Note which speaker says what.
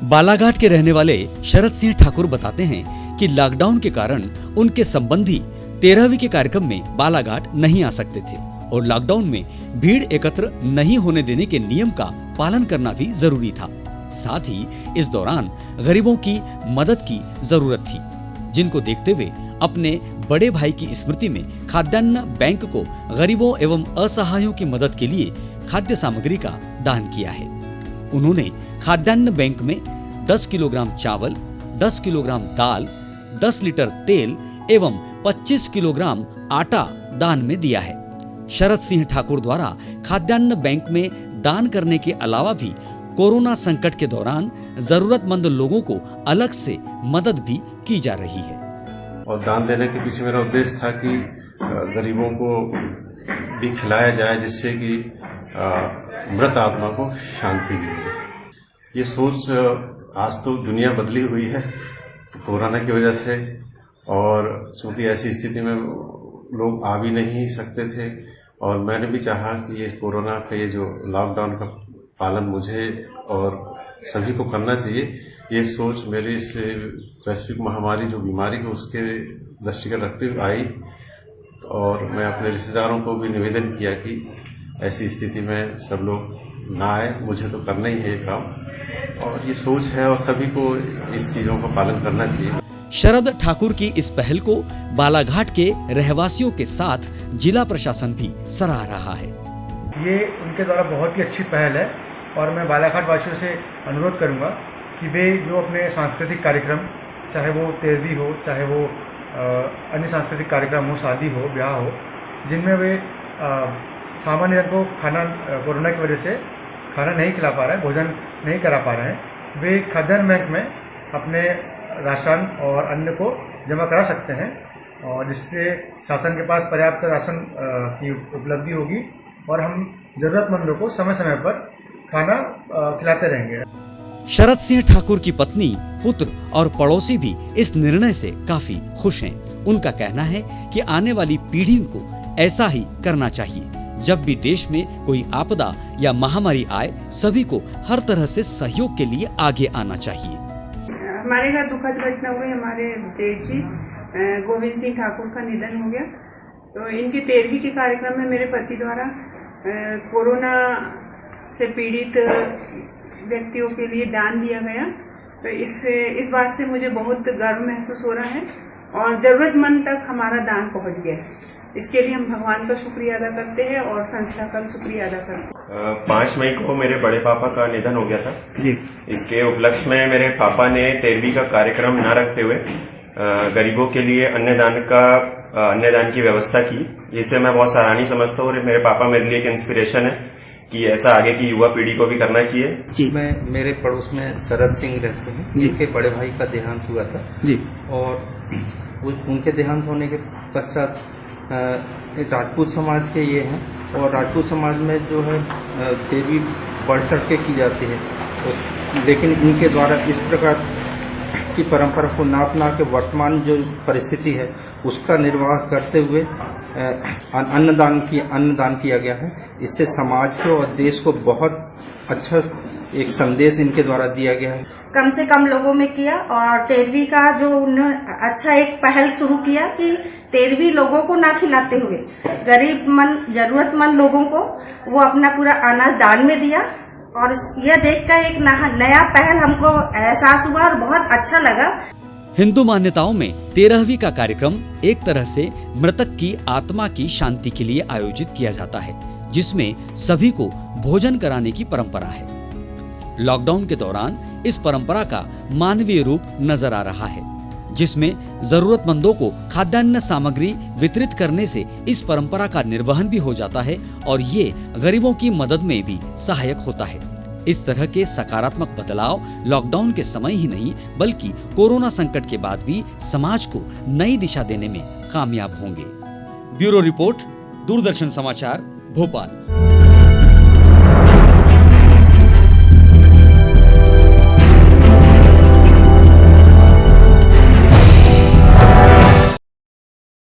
Speaker 1: बालाघाट के रहने वाले शरद सिंह ठाकुर बताते हैं कि लॉकडाउन के कारण उनके संबंधी 13वीं के कार्यक्रम में बालाघाट नहीं आ सकते थे और लॉकडाउन में भीड़ एकत्र नहीं होने देने के नियम का पालन करना भी जरूरी था। साथ ही इस दौरान गरीबों की मदद की जरूरत थी, जिनको देखते हुए अपने बड़े भाई की स्मृति में खाद्यान्न बैंक को गरीबों एवं असहायों की मदद के लिए खाद्य सामग्री का दान किया है। उन्होंने खाद्यान्न बैंक में 10 किलोग्राम चावल, 10 किलोग्राम दाल, 10 लीटर तेल एवं 25 किलोग्राम आटा दान में दिया है। शरद सिंह ठाकुर द्वारा खाद्यान्न बैंक में दान करने के अलावा भी कोरोना संकट के दौरान जरूरतमंद लोगों को अलग से मदद भी की जा रही है।
Speaker 2: और दान देने के पीछे मेरा उद्देश्य था कि गरीबों को भी खिलाया जाए, जिससे कि मृत आत्मा को शांति मिले। ये सोच आज तो दुनिया बदली हुई है कोरोना की वजह से, और चूंकि ऐसी स्थिति में लोग आ भी नहीं सकते थे, और मैंने भी चाहा कि ये कोरोना का ये जो लॉकडाउन का पालन मुझे और सभी को करना चाहिए। ये सोच मेरी इस वैश्विक महामारी जो बीमारी है उसके दृष्टिगत रखते हुए आई, और मैं अपने रिश्तेदारों को भी निवेदन किया कि ऐसी स्थिति में सब लोग ना आए, मुझे तो करना ही है ये काम, और ये सोच है और सभी को इस चीज़ों का पालन करना चाहिए।
Speaker 1: शरद ठाकुर की इस पहल को बालाघाट के रहवासियों के साथ जिला प्रशासन भी सराह रहा है।
Speaker 3: ये उनके द्वारा बहुत ही अच्छी पहल है, और मैं बालाघाट वासियों से अनुरोध करूंगा कि वे जो अपने सांस्कृतिक कार्यक्रम, चाहे वो 13वीं हो, चाहे वो अन्य सांस्कृतिक कार्यक्रम हो, शादी हो, ब्याह हो, जिनमें वे सामान्य जन को खाना कोरोना की वजह से खाना नहीं खिला पा रहे हैं, भोजन नहीं करा पा रहे हैं, वे खाद्यान्न बैंक में अपने राशन और अन्न को जमा करा सकते हैं, और जिससे शासन के पास पर्याप्त राशन की उपलब्धि होगी और हम जरूरतमंदों को समय समय पर खाना खिलाते रहेंगे।
Speaker 1: शरद सिंह ठाकुर की पत्नी, पुत्र और पड़ोसी भी इस निर्णय से काफी खुश हैं। उनका कहना है कि आने वाली पीढ़ी को ऐसा ही करना चाहिए। जब भी देश में कोई आपदा या महामारी आए, सभी को हर तरह से सहयोग के लिए आगे आना चाहिए।
Speaker 4: हमारे घर दुखद घटना हुई। हमारे जेठ जी गोविंद सिंह ठाकुर का निधन हो गया, तो इनकी 13वीं के कार्यक्रम में मेरे पति द्वारा कोरोना से पीड़ित व्यक्तियों के लिए दान दिया गया। तो इस बात से मुझे बहुत गर्व महसूस हो रहा है, और जरूरतमंद तक हमारा दान पहुंच गया है। इसके लिए हम भगवान का शुक्रिया अदा करते हैं और संस्था का शुक्रिया अदा करते हैं।
Speaker 5: 5 मई को मेरे बड़े पापा का निधन हो गया था
Speaker 6: जी।
Speaker 5: इसके उपलक्ष्य में मेरे पापा ने 13वीं का कार्यक्रम न रखते हुए गरीबों के लिए अन्नदान की व्यवस्था की, जिसे मैं बहुत सराहनीय समझता हूँ। और मेरे पापा मेरे लिए एक इंस्पिरेशन है कि ऐसा आगे की युवा पीढ़ी को भी करना चाहिए
Speaker 6: जी।
Speaker 7: मैं मेरे पड़ोस में शरद सिंह रहते हैं, जिनके बड़े भाई का देहांत हुआ था
Speaker 6: जी,
Speaker 7: और उनके देहांत होने के पश्चात राजपूत समाज के ये हैं, और राजपूत समाज में जो है 13वीं बढ़ चढ़ के की जाती है, लेकिन इनके द्वारा इस प्रकार की परंपरा को ना अपना के वर्तमान जो परिस्थिति है उसका निर्वाह करते हुए अन्नदान किया गया है। इससे समाज को और देश को बहुत अच्छा एक संदेश इनके द्वारा दिया गया है।
Speaker 8: कम से कम लोगों में किया, और 13वीं का जो उन्होंने अच्छा एक पहल शुरू किया कि 13वीं लोगों को ना खिलाते हुए जरूरतमंद लोगों को वो अपना पूरा अनाज दान में दिया, और यह देखकर एक नया पहल हमको एहसास हुआ और बहुत अच्छा लगा।
Speaker 1: हिंदू मान्यताओं में 13वीं का कार्यक्रम एक तरह से मृतक की आत्मा की शांति के लिए आयोजित किया जाता है, जिसमें सभी को भोजन कराने की परंपरा है। लॉकडाउन के दौरान इस परंपरा का मानवीय रूप नजर आ रहा है, जिसमें जरूरतमंदों को खाद्यान्न सामग्री वितरित करने से इस परंपरा का निर्वहन भी हो जाता है, और ये गरीबों की मदद में भी सहायक होता है। इस तरह के सकारात्मक बदलाव लॉकडाउन के समय ही नहीं, बल्कि कोरोना संकट के बाद भी समाज को नई दिशा देने में कामयाब होंगे। ब्यूरो रिपोर्ट, दूरदर्शन समाचार, भोपाल।